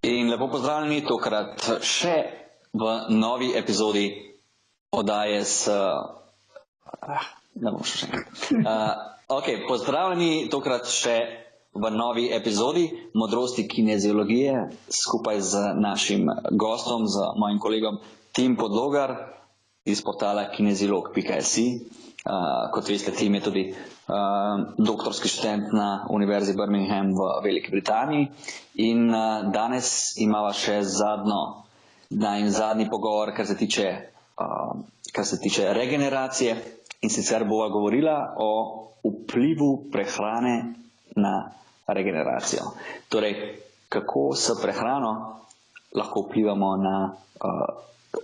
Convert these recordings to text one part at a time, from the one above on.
In lepo pozdravljeni tokrat še v novi epizodi oddaje pozdravljeni tokrat še v novi epizodi Modrosti kineziologije skupaj z našim gostom, z mojim kolegom Tim Podlogar iz portala kineziolog.si. Kot veste, Tim je tudi doktorski študent na Univerzi Birmingham v Veliki Britaniji in danes imava še zadnji pogovor, kar se tiče regeneracije, in sicer bova govorila o vplivu prehrane na regeneracijo. Torej, kako s prehrano lahko vplivamo na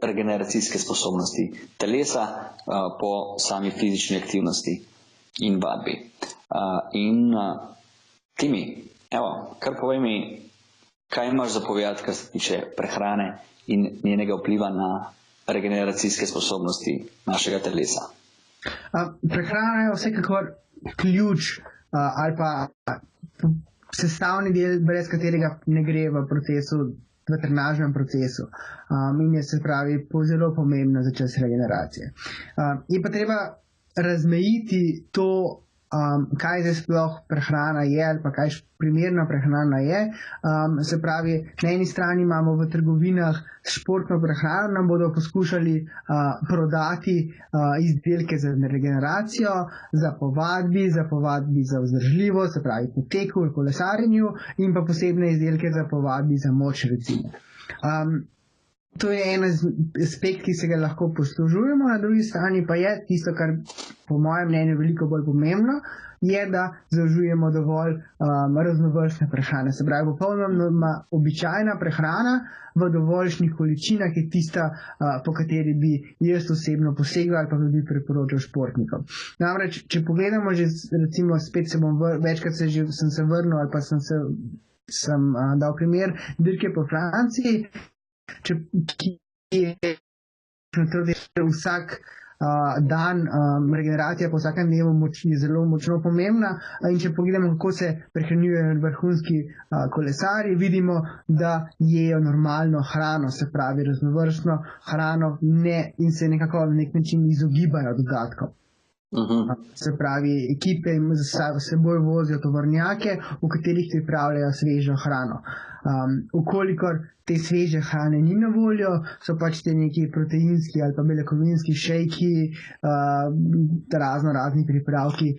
regeneracijske sposobnosti telesa po sami fizični aktivnosti in vadbi. Timi, kar povej mi, kaj imaš za povedati, kar se tiče prehrane in njenega vpliva na regeneracijske sposobnosti našega telesa? Prehrana je vsekakor ključ ali pa sestavni del, brez katerega ne gre v trenažnem procesu. In je, se pravi, zelo pomembno za čas regeneracije. Je pa treba razmejiti to, kaj zdaj sploh prehrana je ali pa kaj primerna prehrana je. Se pravi, na eni strani imamo v trgovinah športno prehrano, nam bodo poskušali prodati izdelke za regeneracijo, za povadbi za vzdržljivost, se pravi po teku, kolesarjenju, in pa posebne izdelke za povadbi za moč, recimo. To je en aspekt, ki se ga lahko poslužujemo, na drugi strani pa je tisto, kar po mojem mnenju veliko bolj pomembno, je, da zaužijemo dovolj raznovrstne prehrane. Se pravi, popolnoma običajna prehrana v dovoljšnih količinah je tista, po kateri bi jaz osebno posegal ali pa bi priporočal športnikom. Namreč, če pogledamo že, recimo, spet večkrat sem se vrnil ali pa sem dal primer dirke po Franciji, ki je vsak dan, regeneracija po vsakem dnevu je zelo močno pomembna, in če pogledamo, kako se prehranjujejo vrhunski kolesarji, vidimo, da jejo normalno hrano, se pravi raznovrstno hrano, in se nekako na nek način izogibajo dodatkov. Se pravi, ekipe s seboj vozijo tovornjake, v katerih pripravljajo svežo hrano. Ukolikor te sveže hrane ni na voljo, so pač te neki proteinski ali pa beljakovinski šejki, razni pripravki.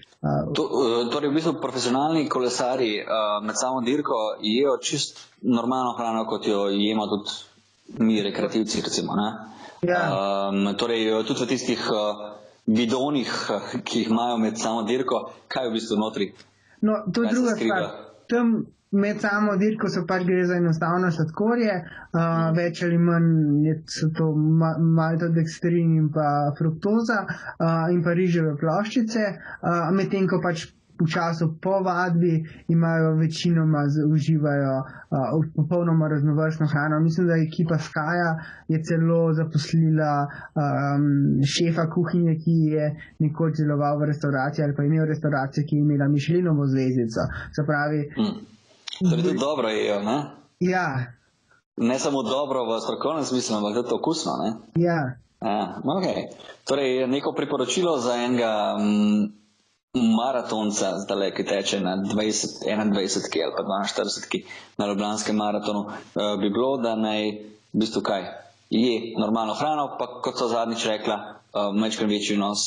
Torej, v bistvu profesionalni kolesarji med samo dirko jejo čist normalno hrano, kot jo jemo tudi mi rekreativci, recimo, ne? Ja. Torej, tudi v tistih bidonih, ki jih imajo med samo dirko, kaj je v bistvu notri? No, to je druga stvar. Tam med samo dirko pač gre za enostavno sladkorje, več ali manj so to maltodekstrin in pa fruktoza, in pa riževe ploščice, medtem ko pač v času po vadbi imajo večinoma, uživajo popolnoma raznovrstno hrano. Mislim, da ekipa Skya je celo zaposlila šefa kuhinje, ki je nekoč deloval v restavraciji ali pa imel restauracijo, ki je imela Michelinovo zvezdico. Se pravi... Torej tudi dobro jejo, ne? Ja. Ne samo dobro v strokovnem smislu, ampak tudi okusno, ne? Ja. Okay. Torej, neko priporočilo za enega maratonca, zdaj, ki teče na 21 ali pa 42 na Ljubljanskem maratonu, bi bilo, da naj v bistvu kaj? Je normalno hrano, pa kot so zadnjič rekla, majčkeno večji vnos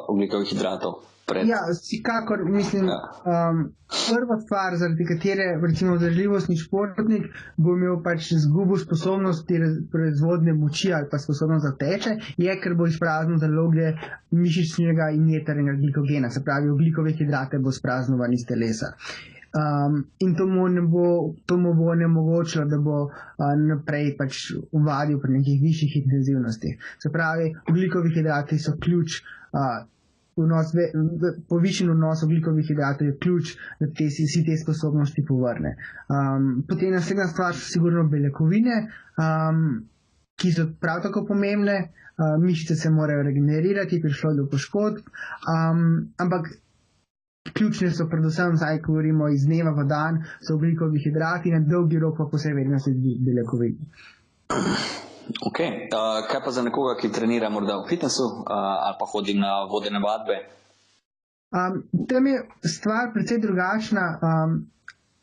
ogljikovih hidratov. Ja, vsekakor, mislim, prva stvar, zaradi katere, recimo, vzdržljivostni športnik bo imel pač izgubo sposobnosti proizvodnje moči ali pa sposobnost, da teče, je, ker bo izpraznil zaloge mišičnega in jetrnega glikogena, se pravi, ogljikove hidrate bo spraznovan iz telesa. In to mu bo onemogočilo, da bo naprej pač vadil pri nekih višjih intenzivnostih. Se pravi, ogljikovi hidrati so ključ, povišen vnos ogljikovih hidratov je ključ, da si te sposobnosti povrne. Potem naslednja stvar so sigurno beljakovine, ki so prav tako pomembne. Mišice se morajo regenerirati, prišlo do poškodb, ampak ključne so predvsem, zdaj govorimo iz dneva v dan, so ogljikovih hidrati, na dolgi rok pa po vsej verjetnosti beljakovine. Ok, kaj pa za nekoga, ki trenira morda v fitnessu ali pa hodi na vodene vadbe? Tam je stvar precej drugačna.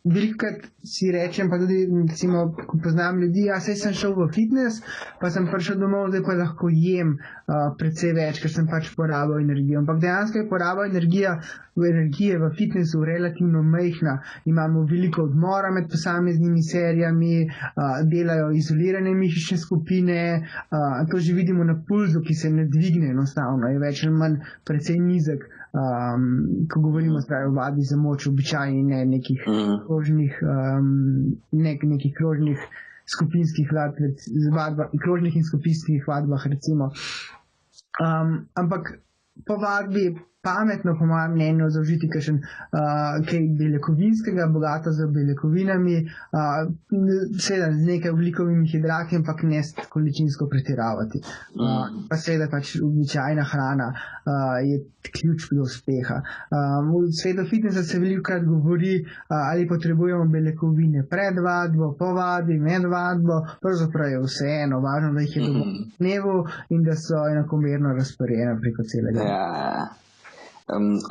Velikokrat si rečem, pa tudi recimo, ko poznam ljudi, saj sem šel v fitness, pa sem prišel domov, zdaj pa lahko jem precej več, ker sem pač porabil energijo. Ampak dejansko je poraba energije v fitnessu relativno majhna. Imamo veliko odmora med posameznimi serijami, delajo izolirane mišične skupine, to že vidimo na pulzu, ki se ne dvigne enostavno, je več ali manj precej nizek. Ko govorimo o vadbi za moč, običajni, ne nekih krožnih skupinskih vadbah, krožnih in skupinskih vadbah recimo. Ampak po vadbi pametno, po mojem mnenju, zaužiti kaj beljakovinskega, bogato z beljakovinami, seveda z nekaj ogljikovimi hidrati, ampak ne količinsko pretiravati. Pa seveda pač običajna hrana je ključ do uspeha. V svetu fitnessa se velikokrat govori, ali potrebujemo beljakovine pred vadbo, po vadbi, med vadbo, pravzaprav je vseeno, važno, da jih je dovolj v dnevu in da so enakomerno razporejene preko celega.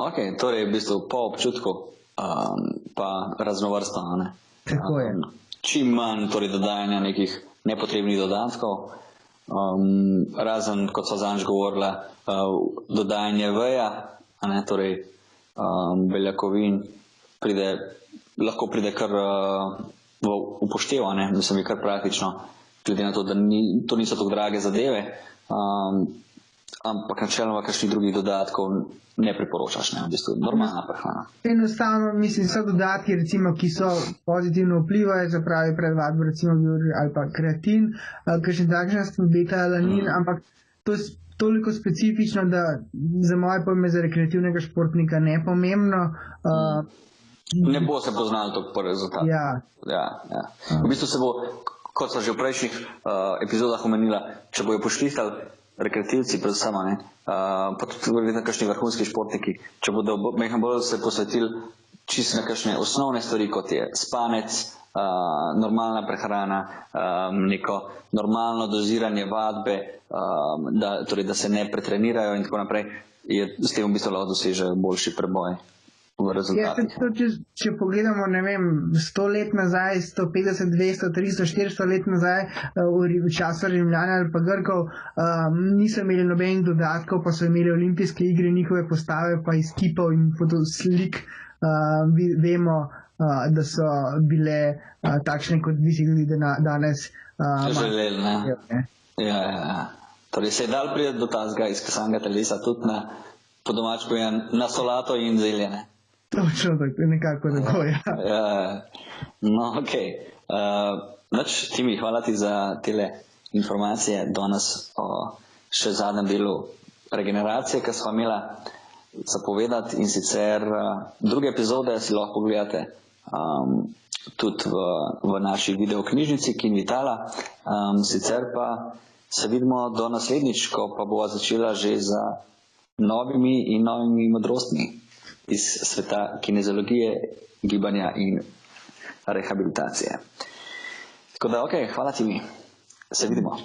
Ok, torej v bistvu po občutku pa raznovrstno, ne? Tako je. Čim manj torej dodajanja nekih nepotrebnih dodatkov, razen, kot so zanj govorila, dodajanje veja, torej beljakovin lahko pride kar v upoštevo, mislim, je kar praktično, glede na to, da to niso tako drage zadeve, ampak načeloma kakšnih drugih dodatkov ne priporočaš, v bistvu normalna prehrana. Enostavno, mislim, so dodatki, recimo, ki so pozitivno vplivajo, se pravi pred vadbo, recimo ali pa kreatin, kakšen takšen beta-alanin, ampak to je toliko specifično, da za moje pojme za rekreativnega športnika nepomembno. Ne bo se poznalo to po rezultatu. Ja. V bistvu se bo, kot so že v prejšnjih epizodah omenila, če bojo pošlihtali rekreativci predvsem, pa tudi kakšni vrhunski športniki, če bodo mehko bolj se posvetili čisto na kakšne osnovne stvari, kot je spanec, normalna prehrana, neko normalno doziranje vadbe, da se ne pretrenirajo in tako naprej, s tem v bistvu lahko dosežejo boljši preboj v rezultatih. Če pogledamo, ne vem, 100 let nazaj, 150, 200, 300, 400 let nazaj, v času Rimljana ali pa Grkov, niso imeli nobenih dodatkov, pa so imeli olimpijske igre, njihove postave pa iz kipov in fotoslik vemo, da so bile takšne, kot bi si ljudi danes želeli, ne? Ja. Torej se je dal priti do tazga izkesanega telesa tudi po domač povedan na solato in zelje, ne? Točno tako, nekako tako, ja. No, ok. Timi, hvala ti za tele informacije danes o še zadnjem delu regeneracije, ki smo imela zapovedati, in sicer druge epizode si lahko pogledate tudi v naši videoknjižnici Kin Vitala. Sicer pa se vidimo do naslednjič, ko pa bova začela že za novimi in novimi modrostmi iz sveta kineziologije, gibanja in rehabilitacije. Tako da, ok, hvala ti mi. Se vidimo.